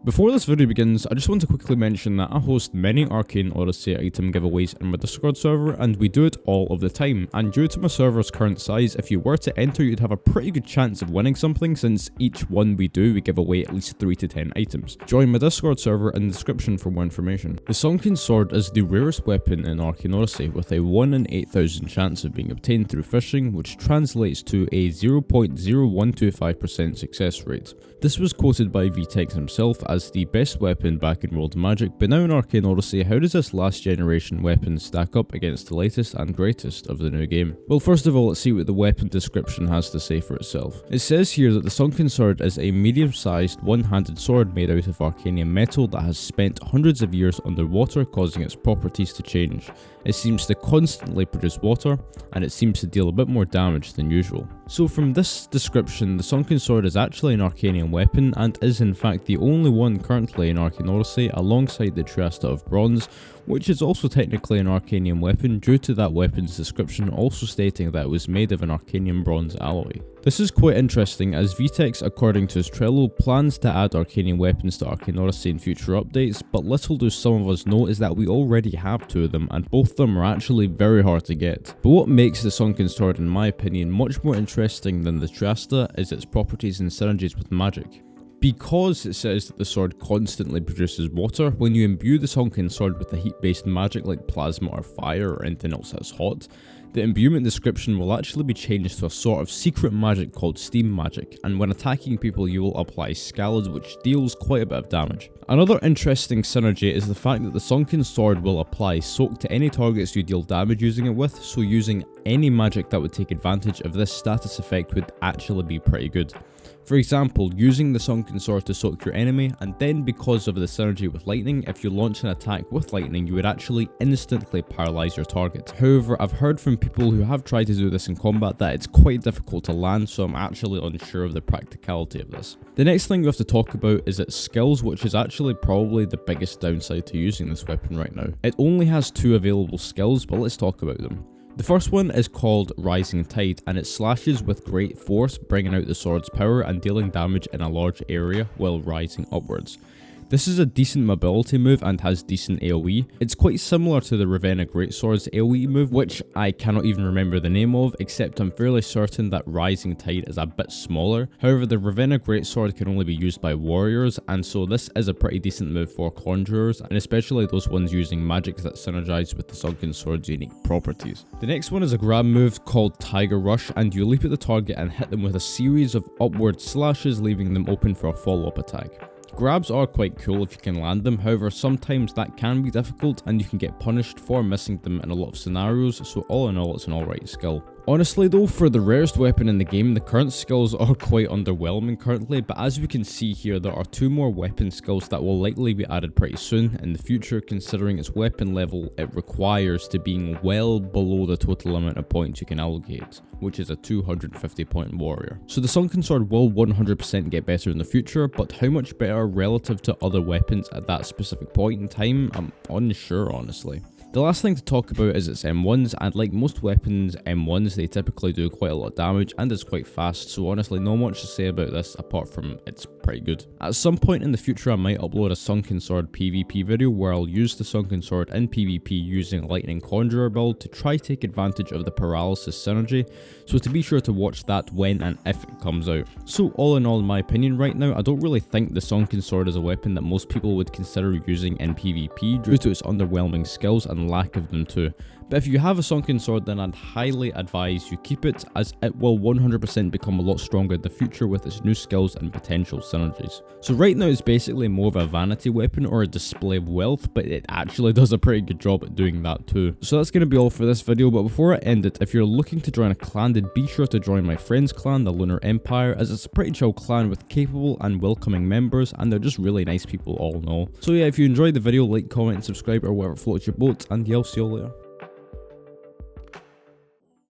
Before this video begins, I just want to quickly mention that I host many Arcane Odyssey item giveaways in my Discord server, and we do it all of the time, and due to my server's current size, if you were to enter you'd have a pretty good chance of winning something, since each one we do we give away at least 3 to 10 items. Join my Discord server in the description for more information. The Sunken Sword is the rarest weapon in Arcane Odyssey, with a 1 in 8,000 chance of being obtained through fishing, which translates to a 0.0125% success rate. This was quoted by Vtex himself as the best weapon back in World of Magic, but now in Arcane Odyssey, how does this last generation weapon stack up against the latest and greatest of the new game? Well, first of all, let's see what the weapon description has to say for itself. It says here that the Sunken Sword is a medium-sized one-handed sword made out of Arcanium metal that has spent hundreds of years underwater, causing its properties to change. It seems to constantly produce water, and it seems to deal a bit more damage than usual. So from this description, the Sunken Sword is actually an Arcanium weapon, and is in fact the only one currently in Arcane Odyssey alongside the Triasta of Bronze, which is also technically an Arcanium weapon due to that weapon's description also stating that it was made of an Arcanium bronze alloy. This is quite interesting as Vtex, according to his Trello, plans to add Arcanium weapons to Arcane Odyssey in future updates, but little do some of us know is that we already have 2 of them, and both of them are actually very hard to get. But what makes the Sunken Sword in my opinion much more interesting than the Triasta is its properties and synergies with magic. Because it says that the sword constantly produces water, when you imbue the Sunken Sword with a heat-based magic like plasma or fire or anything else that's hot, the imbuement description will actually be changed to a sort of secret magic called steam magic, and when attacking people you will apply Scald, which deals quite a bit of damage. Another interesting synergy is the fact that the Sunken Sword will apply soak to any targets you deal damage using it with, so using any magic that would take advantage of this status effect would actually be pretty good. For example, using the Sunken Sword to soak your enemy, and then because of the synergy with lightning, if you launch an attack with lightning you would actually instantly paralyze your target. However, I've heard from people who have tried to do this in combat that it's quite difficult to land, so I'm actually unsure of the practicality of this. The next thing we have to talk about is its skills, which is actually probably the biggest downside to using this weapon right now. It only has 2 available skills, but let's talk about them. The first one is called Rising Tide, and it slashes with great force, bringing out the sword's power and dealing damage in a large area while rising upwards. This is a decent mobility move and has decent AoE. It's quite similar to the Ravenna Greatsword's AoE move, which I cannot even remember the name of, except I'm fairly certain that Rising Tide is a bit smaller. However, the Ravenna Greatsword can only be used by warriors, and so this is a pretty decent move for conjurers, and especially those ones using magic that synergize with the Sunken Sword's unique properties. The next one is a grab move called Tiger Rush, and you leap at the target and hit them with a series of upward slashes, leaving them open for a follow-up attack. Grabs are quite cool if you can land them, however sometimes that can be difficult and you can get punished for missing them in a lot of scenarios, so all in all it's an alright skill. Honestly though, for the rarest weapon in the game, the current skills are quite underwhelming currently, but as we can see here there are 2 more weapon skills that will likely be added pretty soon in the future, considering its weapon level it requires to being well below the total amount of points you can allocate, which is a 250 point warrior. So the Sunken Sword will 100% get better in the future, but how much better relative to other weapons at that specific point in time, I'm unsure honestly. The last thing to talk about is its M1s, and like most weapons, M1s they typically do quite a lot of damage and is quite fast, so honestly not much to say about this apart from it's pretty good. At some point in the future I might upload a Sunken Sword PvP video where I'll use the Sunken Sword in PvP using Lightning Conjurer build to try take advantage of the paralysis synergy, so to be sure to watch that when and if it comes out. So all in all, in my opinion right now, I don't really think the Sunken Sword is a weapon that most people would consider using in PvP due to its underwhelming skills and lack of them too. But if you have a Sunken Sword, then I'd highly advise you keep it, as it will 100% become a lot stronger in the future with its new skills and potential synergies. So right now it's basically more of a vanity weapon or a display of wealth, but it actually does a pretty good job at doing that too. So that's going to be all for this video, but before I end it, if you're looking to join a clan, then be sure to join my friend's clan, the Lunar Empire, as it's a pretty chill clan with capable and welcoming members, and they're just really nice people all in all. So yeah, if you enjoyed the video, like, comment and subscribe or whatever floats your boat, and yeah, I'll see you later.